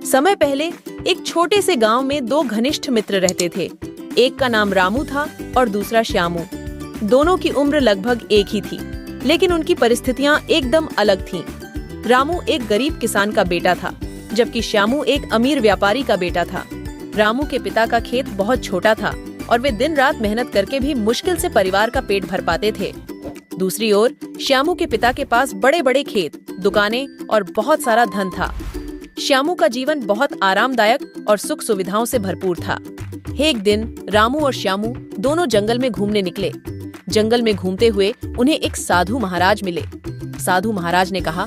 समय पहले एक छोटे से गांव में दो घनिष्ठ मित्र रहते थे। एक का नाम रामू था और दूसरा श्यामू। दोनों की उम्र लगभग एक ही थी, लेकिन उनकी परिस्थितियां एकदम अलग थीं। रामू एक गरीब किसान का बेटा था, जबकि श्यामू एक अमीर व्यापारी का बेटा था। रामू के पिता का खेत बहुत छोटा था और वे दिन रात मेहनत करके भी मुश्किल से परिवार का पेट भर पाते थे। दूसरी ओर श्यामू के पिता के पास बड़े बड़े खेत, दुकानें और बहुत सारा धन था। श्यामू का जीवन बहुत आरामदायक और सुख सुविधाओं से भरपूर था। एक दिन रामू और श्यामू दोनों जंगल में घूमने निकले। जंगल में घूमते हुए उन्हें एक साधु महाराज मिले। साधु महाराज ने कहा,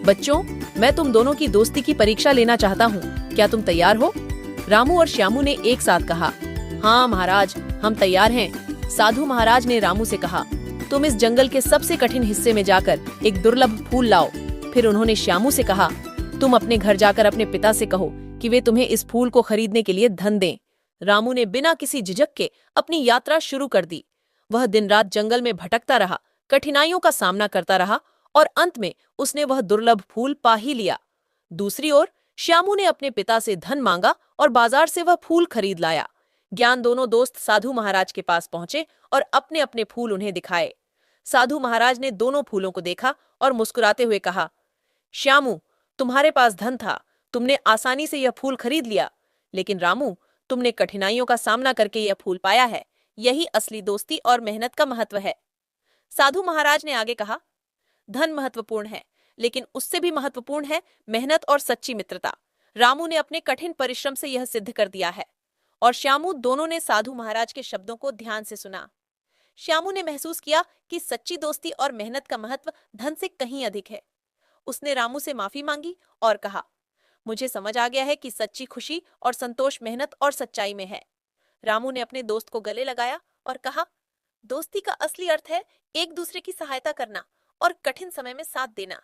बच्चों, मैं तुम दोनों की दोस्ती की परीक्षा लेना चाहता हूँ, क्या तुम तैयार हो? रामू और श्यामू ने एक साथ कहा, हाँ महाराज, हम तैयार हैं। साधु महाराज ने रामू से कहा, तुम इस जंगल के सबसे कठिन हिस्से में जाकर एक दुर्लभ फूल लाओ। फिर उन्होंने श्यामू से कहा, तुम अपने घर जाकर अपने पिता से कहो कि वे तुम्हें इस फूल को खरीदने के लिए धन दें। रामू ने बिना किसी झिझक के अपनी यात्रा शुरू कर दी। वह दिन रात जंगल में भटकता रहा, कठिनाइयों का सामना करता रहा और अंत में उसने वह दुर्लभ फूल पा ही लिया। दूसरी ओर श्यामू ने अपने पिता से धन मांगा और बाजार से वह फूल खरीद लाया। ज्ञान दोनों दोस्त साधु महाराज के पास पहुंचे और अपने अपने फूल उन्हें दिखाए। साधु महाराज ने दोनों फूलों को देखा और मुस्कुराते हुए कहा, श्यामू, तुम्हारे पास धन था, तुमने आसानी से यह फूल खरीद लिया, लेकिन रामू, तुमने कठिनाइयों का सामना करके यह फूल पाया है। यही असली दोस्ती और मेहनत का महत्व है। साधु महाराज ने आगे कहा, धन महत्वपूर्ण है, लेकिन उससे भी महत्वपूर्ण है मेहनत और सच्ची मित्रता। रामू ने अपने कठिन परिश्रम से यह सिद्ध कर दिया है। और श्यामू दोनों ने साधु महाराज के शब्दों को ध्यान से सुना। श्यामू ने महसूस किया कि सच्ची दोस्ती और मेहनत का महत्व धन से कहीं अधिक है। उसने रामू से माफी मांगी और कहा, मुझे समझ आ गया है कि सच्ची खुशी और संतोष मेहनत और सच्चाई में है। रामू ने अपने दोस्त को गले लगाया और कहा, दोस्ती का असली अर्थ है एक दूसरे की सहायता करना और कठिन समय में साथ देना।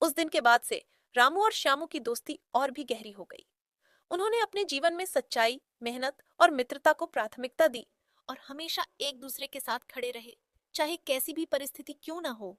उस दिन के बाद से रामू और श्यामू की दोस्ती और भी गहरी हो गई। उन्होंने अपने जीवन में सच्चाई, मेहनत और मित्रता को प्राथमिकता दी और हमेशा एक दूसरे के साथ खड़े रहे, चाहे कैसी भी परिस्थिति क्यों ना हो।